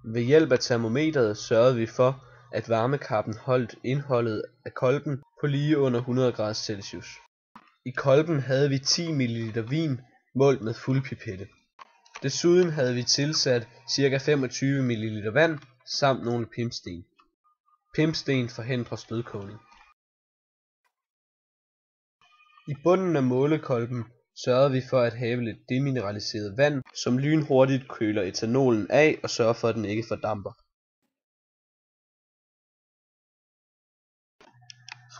Ved hjælp af termometeret sørgede vi for, at varmekappen holdt indholdet af kolben på lige under 100 grader Celsius. I kolben havde vi 10 ml vin målt med fuldpipette. Desuden havde vi tilsat ca. 25 ml vand samt nogle pimpsten. Pimpsten forhindrer stødkogning. I bunden af målekolben sørgede vi for at have lidt demineraliseret vand, som lynhurtigt køler etanolen af og sørger for, at den ikke fordamper.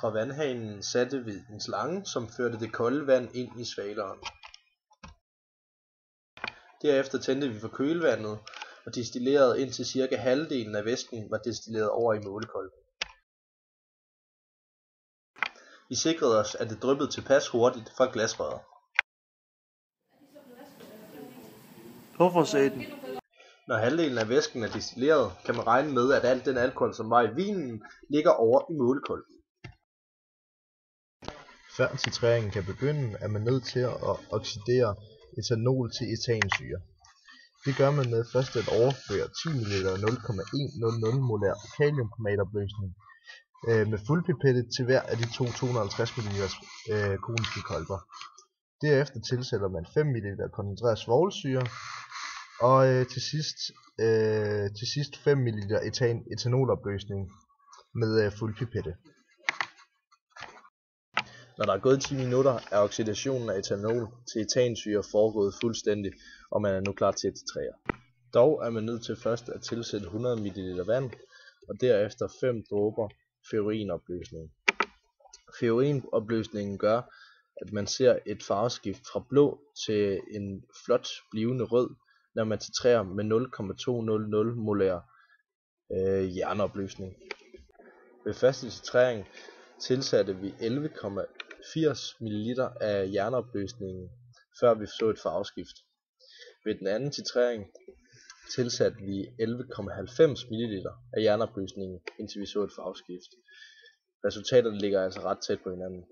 Fra vandhanen satte vi en slange, som førte det kolde vand ind i svaleren. Derefter tændte vi for kølevandet og destillerede indtil cirka halvdelen af væsken var destilleret over i målekolben. Vi sikrede os, at det dryppede tilpas hurtigt fra glasrøret. Hvorfor sagde den? Når halvdelen af væsken er destilleret, kan man regne med, at al den alkohol, som var i vinen, ligger over i målekolben. Før titreringen kan begynde, er man nødt til at oxidere etanol til etansyre. Det gør man med først at overføre 10 ml 0,100 molær kaliumkromatopløsning med fuldpipette til hver af de 250 ml koniske kolber. Derefter tilsætter man 5 ml koncentreret svovlsyre og til sidst 5 ml etanolopløsning med fuldpipette. Når der er gået 10 minutter, er oxidationen af etanol til etansyre foregået fuldstændig, og man er nu klar til at titrere. Dog er man nødt til først at tilsætte 100 ml vand, og derefter 5 dråber ferrinopløsning. Ferrinopløsningen gør, at man ser et farveskift fra blå til en flot blivende rød, når man titrerer med 0,200 molær jernopløsning. Ved første titrering tilsatte vi 11,80 ml af jernopløsningen, før vi så et farveskift. Ved den anden titrering tilsatte vi 11,90 ml af jernopløsningen, indtil vi så et farveskift. Resultaterne ligger altså ret tæt på hinanden.